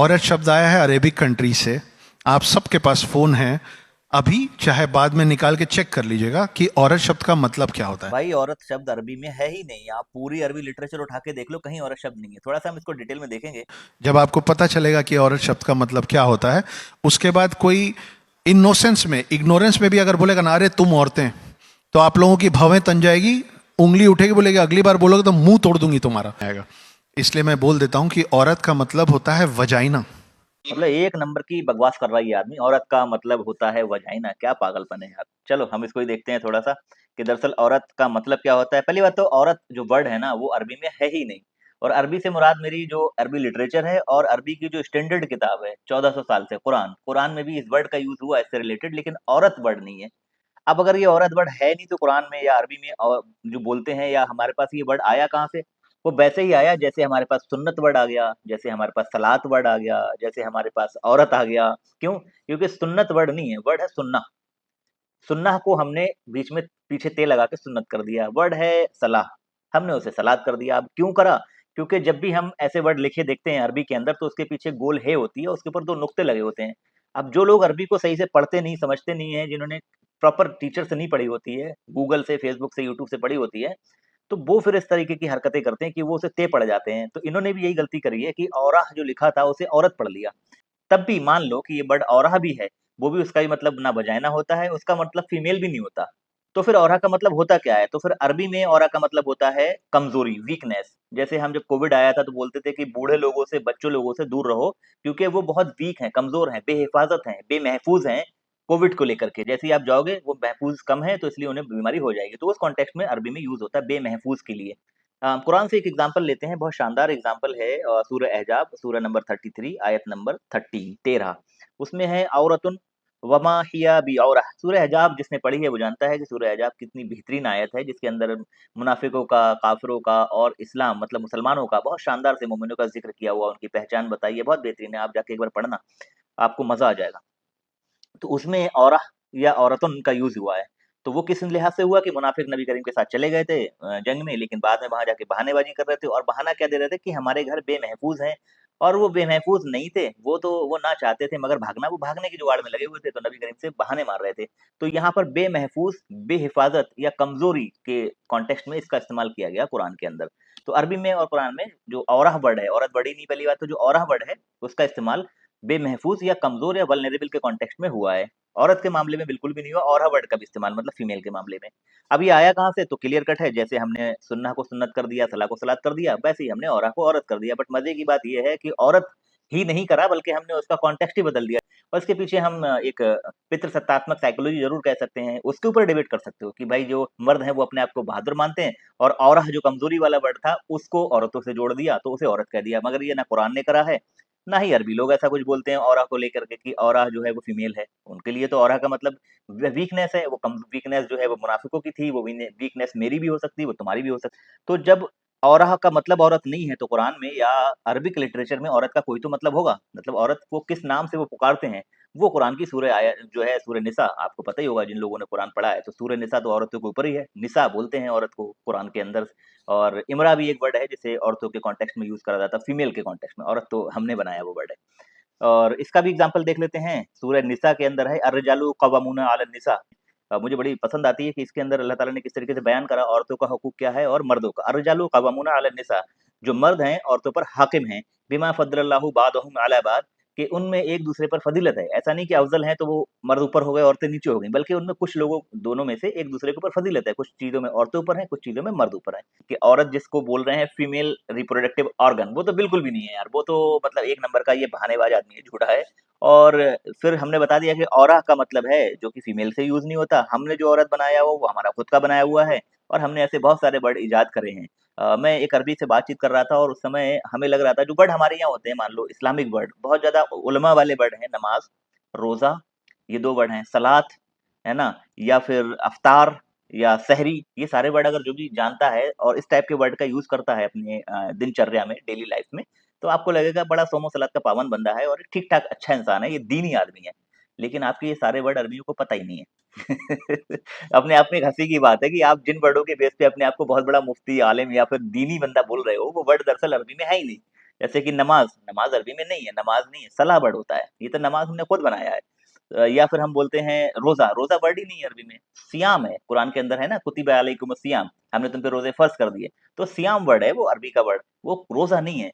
औरत शब्द आया है अरेबिक कंट्री से। आप सबके पास फोन है, अभी चाहे बाद में निकाल के चेक कर लीजिएगा कि औरत शब्द का मतलब क्या होता है। भाई औरत शब्द अरबी में है ही नहीं। आप पूरी अरबी लिटरेचर उठा के देख लो, कहीं औरत शब्द नहीं है। थोड़ा सा हम इसको डिटेल में देखेंगे। जब आपको पता चलेगा कि औरत शब्द का मतलब क्या होता है, उसके बाद कोई इनोसेंस में, इग्नोरेंस में भी अगर बोलेगा ना अरे तुम औरतें, तो आप लोगों की भवें तन जाएगी, उंगली उठेगी, बोलेगी अगली बार बोलोगे तो मुंह तोड़ दूंगी तुम्हारा आएगा। इसलिए मैं बोल देता हूं कि औरत का मतलब होता है वजाइना। मतलब एक नंबर की बकवास कर रहा है ये आदमी। औरत का मतलब होता है वजाइना। क्या पागलपन है यार। चलो हम इसको ही देखते हैं थोड़ा सा कि दरअसल औरत का मतलब क्या होता है। पहली बात तो औरत जो वर्ड है ना वो अरबी में है ही नहीं। और अरबी से मुराद मेरी जो अरबी लिटरेचर है और अरबी की जो स्टैंडर्ड किताब है 1400 साल से कुरान, कुरान में भी इस वर्ड का यूज हुआ है इससे रिलेटेड, लेकिन औरत वर्ड नहीं है। अब अगर ये औरत वर्ड है नहीं तो कुरान में या अरबी में और जो बोलते हैं या हमारे पास ये वर्ड आया कहाँ से? वो वैसे ही आया जैसे हमारे पास सुन्नत वर्ड आ गया, जैसे हमारे पास सलात वर्ड आ गया, जैसे हमारे पास औरत आ गया। क्यों? क्योंकि सुन्नत वर्ड नहीं है, वर्ड है सुन्ना। सुन्ना को हमने बीच में पीछे ते लगा के सुन्नत कर दिया। वर्ड है सलाह, हमने उसे सलात कर दिया। अब क्यों करा? क्योंकि जब भी हम ऐसे वर्ड लिखे देखते हैं अरबी के अंदर तो उसके पीछे गोल हे होती है, उसके ऊपर 2 नुक्ते लगे होते हैं। अब जो लोग अरबी को सही से पढ़ते नहीं, समझते नहीं हैं, जिन्होंने प्रॉपर टीचर से नहीं पढ़ी होती है, गूगल से, फेसबुक से, यूट्यूब से पढ़ी होती है, तो वो फिर इस तरीके की हरकतें करते हैं कि वो उसे ते पढ़ जाते हैं। तो इन्होंने भी यही गलती करी है कि औरह जो लिखा था उसे औरत पढ़ लिया। तब भी मान लो कि ये वर्ड औरह भी है, वो भी उसका भी मतलब ना वजाइना होता है, उसका मतलब फीमेल भी नहीं होता। तो फिर औरह का मतलब होता क्या है? तो फिर अरबी में औरह का मतलब होता है कमज़ोरी, वीकनेस। जैसे हम जब कोविड आया था तो बोलते थे कि बूढ़े लोगों से, बच्चों लोगों से दूर रहो क्योंकि वो बहुत वीक हैं, कमज़ोर हैं, बेहिफ़ाज़त हैं, बेमहफ़ूज़ हैं कोविड को लेकर के। जैसे ही आप जाओगे वो महफूज़ कम है तो इसलिए उन्हें बीमारी हो जाएगी। तो उस कॉन्टेक्स्ट में अरबी में यूज़ होता है बेमहफूज़ के लिए। कुरान से एक एग्जाम्पल लेते हैं, बहुत शानदार एग्जाम्पल है। सूरह अहज़ाब, सूरह नंबर 33, आयत नंबर 13। उसमें है औरतुन वमा हिया बिऔरह। सूरह अहज़ाब जिसने पढ़ी है वो जानता है कि सूरह अहज़ाब कितनी बेहतरीन आयत है, जिसके अंदर मुनाफिकों का, काफिरों का और इस्लाम मतलब मुसलमानों का बहुत शानदार से मोमिनों का जिक्र किया हुआ, उनकी पहचान बताई है। बहुत बेहतरीन है, आप जाके एक बार पढ़ना, आपको मजा आ जाएगा। तो उसमें औरह या औरतुन का यूज़ हुआ है। तो वो किस लिहाज़ से हुआ कि मुनाफ़िक नबी करीम के साथ चले गए थे जंग में, लेकिन बाद में वहाँ जाके बहानेबाज़ी कर रहे थे और बहाना क्या दे रहे थे कि हमारे घर बेमहफ़ूज़ हैं। और वो बेमहफ़ूज़ नहीं थे, वो ना चाहते थे मगर भागना, वो भागने की जुगाड़ में लगे हुए थे, तो नबी करीम से बहाने मार रहे थे। तो यहाँ पर बेमहफ़ूज़, बेहिफ़ाज़त या कमज़ोरी के कॉन्टेक्स्ट में इसका इस्तेमाल किया गया कुरान के अंदर। तो अरबी में और कुरान में जो औरह वर्ड है, औरत वर्ड ही नहीं पहली बात, तो जो औरह वर्ड है, उसका इस्तेमाल बेमहफ़ूज़ या कमज़ोर या वल्नरेबल के कॉन्टेक्स्ट में हुआ है। औरत के मामले में बिल्कुल भी नहीं हुआ। औरह वर्ड का भी इस्तेमाल मतलब फीमेल के मामले में। अब ये आया कहाँ से? तो क्लियर कट है, जैसे हमने सुन्नह को सुन्नत कर दिया, सलाह को सलात कर दिया, वैसे ही हमने औरह को औरत कर दिया। बट मज़े की बात ये है कि औरत ही नहीं करा बल्कि हमने उसका कॉन्टेक्स्ट ही बदल दिया। और इसके पीछे हम एक पितृसत्तात्मक साइकोलॉजी ज़रूर कह सकते हैं, उसके ऊपर डिबेट कर सकते हो कि भाई जो मर्द हैं वो अपने आप को बहादुर मानते हैं और औरह जो कमज़ोरी वाला वर्ड था उसको औरतों से जोड़ दिया, तो उसे औरत कह दिया। मगर ये ना कुरान ने करा है, ना ही अरबी लोग ऐसा कुछ बोलते हैं औरा को लेकर के कि औरा जो है वो फीमेल है। उनके लिए तो औरा का मतलब वीकनेस है। वो कम वीकनेस जो है वो मुनाफिकों की थी, वो वीकनेस मेरी भी हो सकती है, वो तुम्हारी भी हो सकती। तो जब औरा का मतलब औरत नहीं है तो कुरान में या अरबिक लिटरेचर में औरत का कोई तो मतलब होगा। मतलब औरत को किस नाम से वो पुकारते हैं, वो कुरान की सूरह आया जो है सूरह निसा, आपको पता ही होगा जिन लोगों ने कुरान पढ़ा है। तो सूरह निसा तो औरतों के ऊपर ही है, निसा बोलते हैं औरत को कुरान के अंदर। और इमरा भी एक वर्ड है जिसे औरतों के कॉन्टेक्स्ट में यूज़ करा जाता है, फीमेल के कॉन्टेक्स्ट में। औरत तो हमने बनाया वो वर्ड है। और इसका भी एग्ज़ाम्पल देख लेते हैं, सूरह निसा के अंदर है अर्रिजालु कव्वामूना अला निसा। मुझे बड़ी पसंद आती है कि इसके अंदर अल्लाह ताला ने किस तरीके से बयान करा औरतों का हुकूक क्या है और मर्दों का। अर्रिजालु कव्वामूना अला निसा, जो मर्द हैं औरतों पर हाकिम हैं, बिमा फद्दलल्लाहु बादहुम अला बाद, कि उनमें एक दूसरे पर फजीलत है। ऐसा नहीं कि अफ़ज़ल हैं तो वो मर्द ऊपर हो गए, औरतें नीचे हो गई, बल्कि उनमें कुछ लोगों दोनों में से एक दूसरे के ऊपर फजीलत है। कुछ चीज़ों में औरतें ऊपर हैं, कुछ चीज़ों में मर्द ऊपर हैं। कि औरत जिसको बोल रहे हैं फीमेल रिप्रोडक्टिव ऑर्गन, वो तो बिल्कुल भी नहीं है यार। वो तो मतलब एक नंबर का ये बहानेबाज आदमी है, झूठा है। और फिर हमने बता दिया कि औरह का मतलब है जो कि फीमेल से यूज़ नहीं होता। हमने जो औरत बनाया वो हमारा खुद का बनाया हुआ है और हमने ऐसे बहुत सारे वर्ड इजाद करे हैं। मैं एक अरबी से बातचीत कर रहा था और उस समय हमें लग रहा था जो वर्ड हमारे यहाँ होते हैं, मान लो इस्लामिक वर्ड, बहुत ज़्यादा उलमा वाले वर्ड हैं, नमाज़, रोज़ा, ये 2 वर्ड हैं, सलात, है ना? या फिर अफ्तार या सहरी, ये सारे वर्ड अगर जो भी जानता है और इस टाइप के वर्ड का यूज़ करता है अपने दिनचर्या में, डेली लाइफ़ में, तो आपको लगेगा बड़ा सोमो-सलात का पाबंद बंदा है और ठीक-ठाक अच्छा इंसान है, ये दीनी आदमी है। लेकिन आपके ये सारे वर्ड अरबियों को पता ही नहीं है। अपने आप में एक हँसी की बात है कि आप जिन वर्डों के बेस पे अपने आप को बहुत बड़ा मुफ्ती, आलिम या फिर दीनी बंदा बोल रहे हो, वो वर्ड दरअसल अरबी में है ही नहीं। जैसे कि नमाज, नमाज अरबी में नहीं है, नमाज नहीं है, सलाह वर्ड होता है, ये तो नमाज हमने खुद बनाया है। या फिर हम बोलते हैं रोजा, रोजा वर्ड ही नहीं है अरबी में, सियाम है, कुरान के अंदर है ना, कुतिबा अलैकुमुस सियाम, हमने तुम पे रोजे फर्ज कर दिए, तो सियाम वर्ड है वो, अरबी का वर्ड, वो रोजा नहीं है।